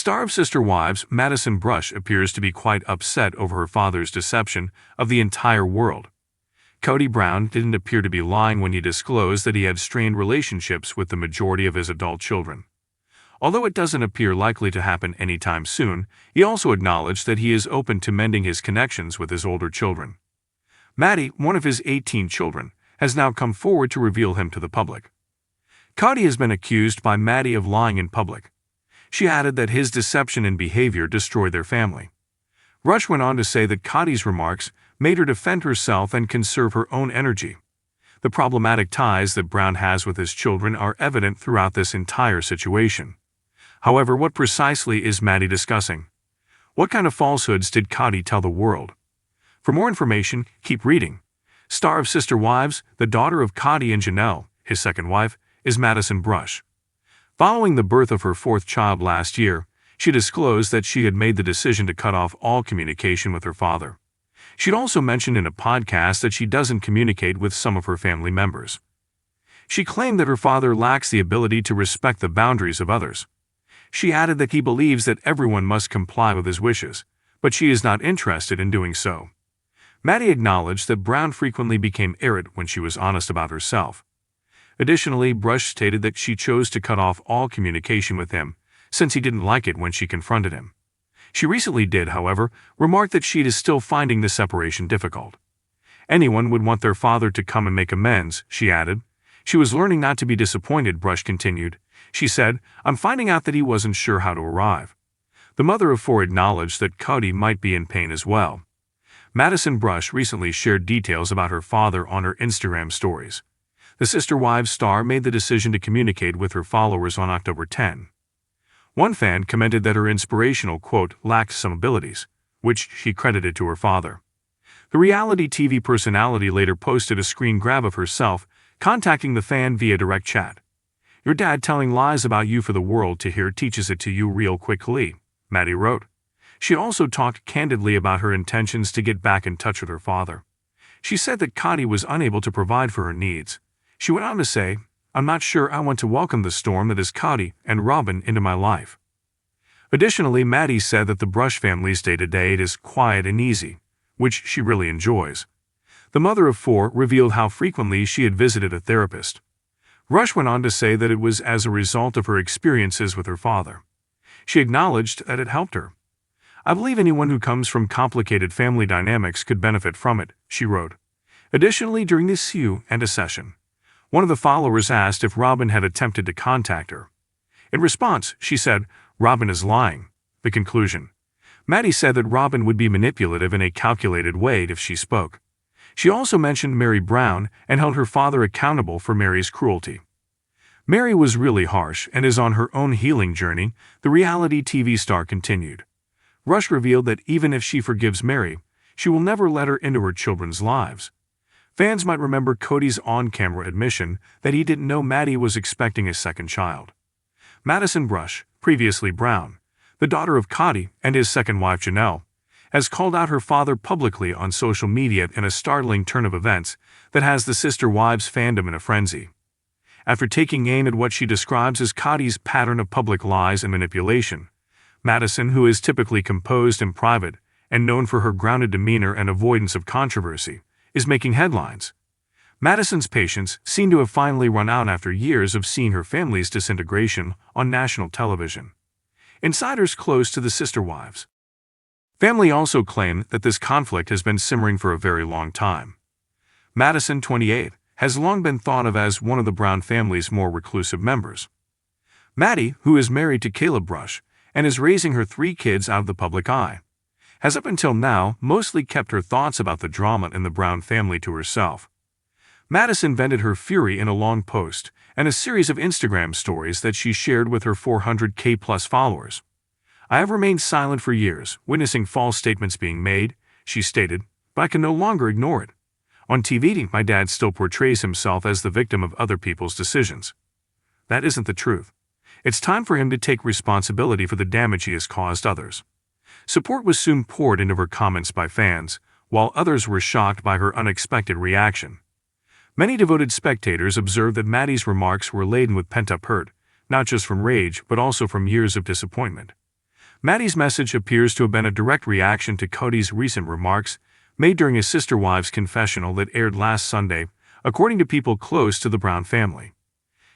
Star of Sister Wives, Madison Brush appears to be quite upset over her father's deception of the entire world. Kody Brown didn't appear to be lying when he disclosed that he had strained relationships with the majority of his adult children. Although it doesn't appear likely to happen anytime soon, he also acknowledged that he is open to mending his connections with his older children. Maddie, one of his 18 children, has now come forward to reveal him to the public. Kody has been accused by Maddie of lying in public. She added that his deception and behavior destroyed their family. Rush went on to say that Kody's remarks made her defend herself and conserve her own energy. The problematic ties that Brown has with his children are evident throughout this entire situation. However, what precisely is Maddie discussing? What kind of falsehoods did Kody tell the world? For more information, keep reading. Star of Sister Wives, the daughter of Kody and Janelle, his second wife, is Madison Brush. Following the birth of her fourth child last year, she disclosed that she had made the decision to cut off all communication with her father. She'd also mentioned in a podcast that she doesn't communicate with some of her family members. She claimed that her father lacks the ability to respect the boundaries of others. She added that he believes that everyone must comply with his wishes, but she is not interested in doing so. Maddie acknowledged that Brown frequently became irate when she was honest about herself. Additionally, Brush stated that she chose to cut off all communication with him, since he didn't like it when she confronted him. She recently did, however, remark that she is still finding the separation difficult. Anyone would want their father to come and make amends, she added. She was learning not to be disappointed, Brush continued. She said, "I'm finding out that he wasn't sure how to arrive." The mother of four acknowledged that Kody might be in pain as well. Madison Brush recently shared details about her father on her Instagram stories. The Sister Wives star made the decision to communicate with her followers on October 10. One fan commented that her inspirational quote lacked some abilities, which she credited to her father. The reality TV personality later posted a screen grab of herself contacting the fan via direct chat. "Your dad telling lies about you for the world to hear teaches it to you real quickly," Maddie wrote. She also talked candidly about her intentions to get back in touch with her father. She said that Kody was unable to provide for her needs. She went on to say, "I'm not sure I want to welcome the storm that is Kody and Robyn into my life." Additionally, Maddie said that the Brush family's day-to-day is quiet and easy, which she really enjoys. The mother of four revealed how frequently she had visited a therapist. Rush went on to say that it was as a result of her experiences with her father. She acknowledged that it helped her. "I believe anyone who comes from complicated family dynamics could benefit from it," she wrote. Additionally, during this Q&A session, one of the followers asked if Robyn had attempted to contact her. In response, she said, "Robyn is lying." The conclusion. Maddie said that Robyn would be manipulative in a calculated way if she spoke. She also mentioned Meri Brown and held her father accountable for Meri's cruelty. Meri was really harsh and is on her own healing journey, the reality TV star continued. Rush revealed that even if she forgives Meri, she will never let her into her children's lives. Fans might remember Kody's on-camera admission that he didn't know Maddie was expecting a second child. Madison Brush, previously Brown, the daughter of Kody and his second wife Janelle, has called out her father publicly on social media in a startling turn of events that has the Sister Wives fandom in a frenzy. After taking aim at what she describes as Kody's pattern of public lies and manipulation, Madison, who is typically composed and private and known for her grounded demeanor and avoidance of controversy, is making headlines. Madison's patience seemed to have finally run out after years of seeing her family's disintegration on national television. Insiders close to the Sister Wives family also claim that this conflict has been simmering for a very long time. Madison, 28, has long been thought of as one of the Brown family's more reclusive members. Maddie, who is married to Caleb Brush and is raising her 3 kids out of the public eye, has up until now mostly kept her thoughts about the drama in the Brown family to herself. Madison vented her fury in a long post and a series of Instagram stories that she shared with her 400K+ followers. "I have remained silent for years, witnessing false statements being made," she stated, "but I can no longer ignore it. On TV, my dad still portrays himself as the victim of other people's decisions. That isn't the truth. It's time for him to take responsibility for the damage he has caused others." Support was soon poured into her comments by fans, while others were shocked by her unexpected reaction. Many devoted spectators observed that Maddie's remarks were laden with pent-up hurt, not just from rage but also from years of disappointment. Maddie's message appears to have been a direct reaction to Kody's recent remarks made during his sister-wives' confessional that aired last Sunday, according to people close to the Brown family.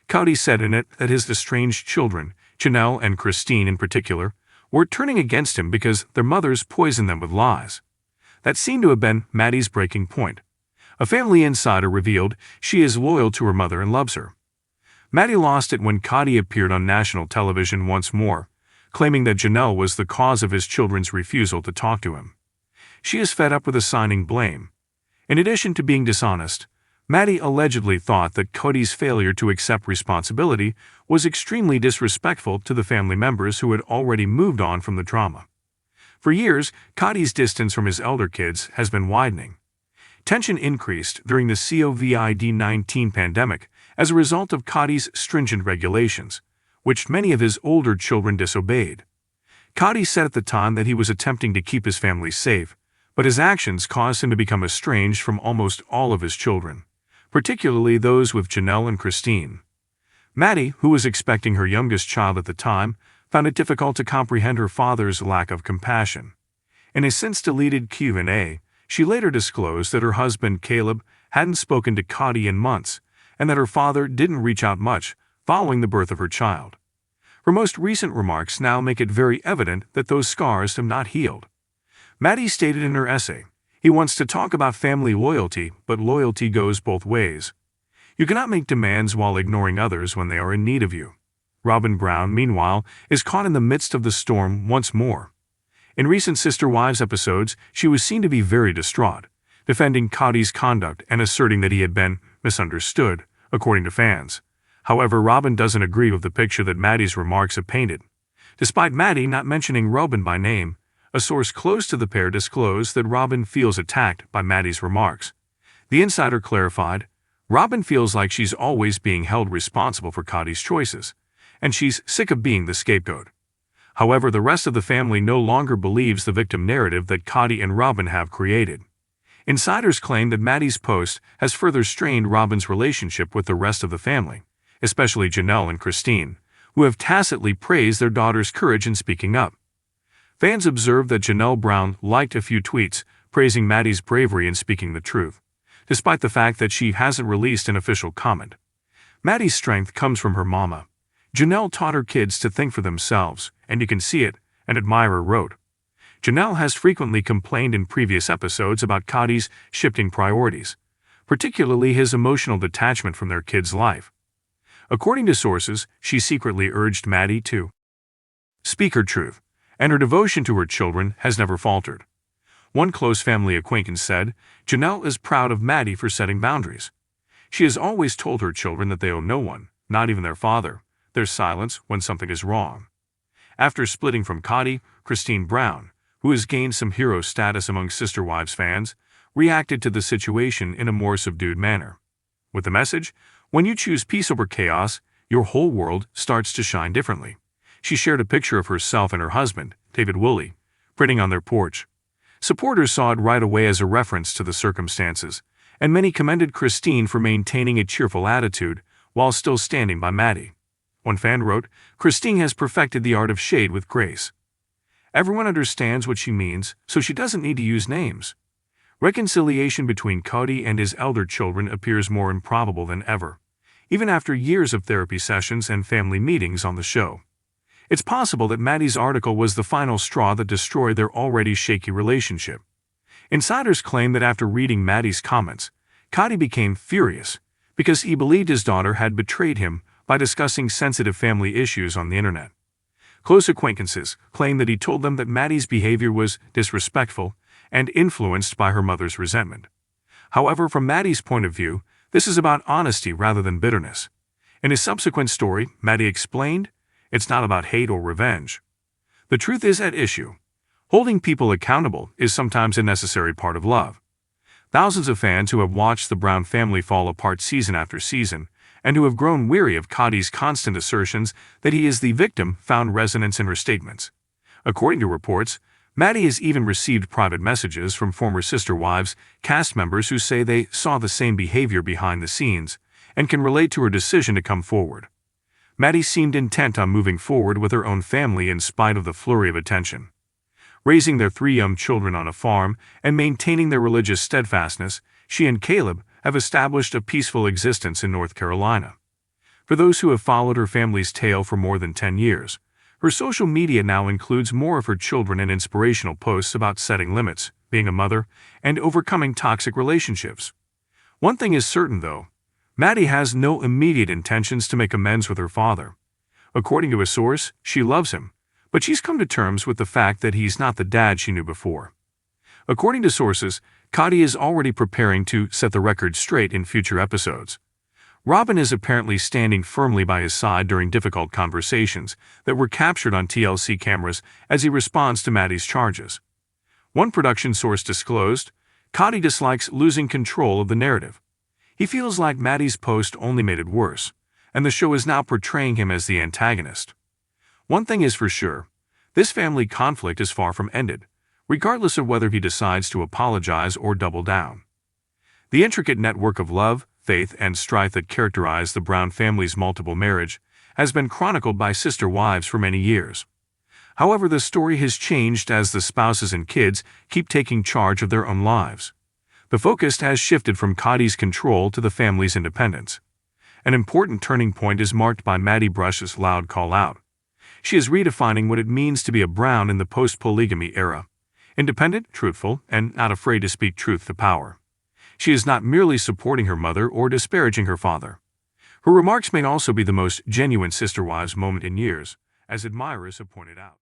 Kody said in it that his estranged children, Janelle and Christine in particular, were turning against him because their mothers poisoned them with lies. That seemed to have been Maddie's breaking point. A family insider revealed she is loyal to her mother and loves her. Maddie lost it when Kody appeared on national television once more, claiming that Janelle was the cause of his children's refusal to talk to him. She is fed up with assigning blame. In addition to being dishonest, Maddie allegedly thought that Kody's failure to accept responsibility was extremely disrespectful to the family members who had already moved on from the drama. For years, Kody's distance from his elder kids has been widening. Tension increased during the COVID-19 pandemic as a result of Kody's stringent regulations, which many of his older children disobeyed. Kody said at the time that he was attempting to keep his family safe, but his actions caused him to become estranged from almost all of his children, particularly those with Janelle and Christine. Maddie, who was expecting her youngest child at the time, found it difficult to comprehend her father's lack of compassion. In a since-deleted Q&A, she later disclosed that her husband, Caleb, hadn't spoken to Kody in months, and that her father didn't reach out much following the birth of her child. Her most recent remarks now make it very evident that those scars have not healed. Maddie stated in her essay, "He wants to talk about family loyalty, but loyalty goes both ways. You cannot make demands while ignoring others when they are in need of you." Robyn Brown, meanwhile, is caught in the midst of the storm once more. In recent Sister Wives episodes, she was seen to be very distraught, defending Kody's conduct and asserting that he had been misunderstood, according to fans. However, Robyn doesn't agree with the picture that Maddie's remarks have painted. Despite Maddie not mentioning Robyn by name, a source close to the pair disclosed that Robyn feels attacked by Maddie's remarks. The insider clarified, "Robyn feels like she's always being held responsible for Kody's choices, and she's sick of being the scapegoat." However, the rest of the family no longer believes the victim narrative that Kody and Robyn have created. Insiders claim that Maddie's post has further strained Robyn's relationship with the rest of the family, especially Janelle and Christine, who have tacitly praised their daughter's courage in speaking up. Fans observed that Janelle Brown liked a few tweets praising Maddie's bravery in speaking the truth, despite the fact that she hasn't released an official comment. Maddie's strength comes from her mama. Janelle taught her kids to think for themselves, and you can see it, an admirer wrote. Janelle has frequently complained in previous episodes about Kody's shifting priorities, particularly his emotional detachment from their kid's life. According to sources, she secretly urged Maddie to speak her truth, and her devotion to her children has never faltered. One close family acquaintance said, "Janelle is proud of Maddie for setting boundaries. She has always told her children that they owe no one, not even their father, their silence when something is wrong." After splitting from Kody, Christine Brown, who has gained some hero status among Sister Wives fans, reacted to the situation in a more subdued manner. With the message, "When you choose peace over chaos, your whole world starts to shine differently." She shared a picture of herself and her husband, David Woolley, printing on their porch. Supporters saw it right away as a reference to the circumstances, and many commended Christine for maintaining a cheerful attitude while still standing by Maddie. One fan wrote, "Christine has perfected the art of shade with grace. Everyone understands what she means, so she doesn't need to use names." Reconciliation between Kody and his elder children appears more improbable than ever, even after years of therapy sessions and family meetings on the show. It's possible that Maddie's article was the final straw that destroyed their already shaky relationship. Insiders claim that after reading Maddie's comments, Kody became furious because he believed his daughter had betrayed him by discussing sensitive family issues on the internet. Close acquaintances claim that he told them that Maddie's behavior was disrespectful and influenced by her mother's resentment. However, from Maddie's point of view, this is about honesty rather than bitterness. In his subsequent story, Maddie explained, "It's not about hate or revenge. The truth is at issue. Holding people accountable is sometimes a necessary part of love." Thousands of fans who have watched the Brown family fall apart season after season and who have grown weary of Kody's constant assertions that he is the victim found resonance in her statements. According to reports, Maddie has even received private messages from former Sister Wives cast members who say they saw the same behavior behind the scenes and can relate to her decision to come forward. Maddie seemed intent on moving forward with her own family in spite of the flurry of attention. Raising their 3 young children on a farm and maintaining their religious steadfastness, she and Caleb have established a peaceful existence in North Carolina. For those who have followed her family's tale for more than 10 years, her social media now includes more of her children and inspirational posts about setting limits, being a mother, and overcoming toxic relationships. One thing is certain, though. Maddie has no immediate intentions to make amends with her father. According to a source, she loves him, but she's come to terms with the fact that he's not the dad she knew before. According to sources, Kody is already preparing to set the record straight in future episodes. Robyn is apparently standing firmly by his side during difficult conversations that were captured on TLC cameras as he responds to Maddie's charges. One production source disclosed, Kody dislikes losing control of the narrative. He feels like Maddie's post only made it worse, and the show is now portraying him as the antagonist. One thing is for sure, this family conflict is far from ended, regardless of whether he decides to apologize or double down. The intricate network of love, faith, and strife that characterized the Brown family's multiple marriage has been chronicled by sister wives for many years. However, the story has changed as the spouses and kids keep taking charge of their own lives. The focus has shifted from Kody's control to the family's independence. An important turning point is marked by Meri Brown's loud call-out. She is redefining what it means to be a Brown in the post-polygamy era. Independent, truthful, and not afraid to speak truth to power. She is not merely supporting her mother or disparaging her father. Her remarks may also be the most genuine sister wives moment in years, as admirers have pointed out.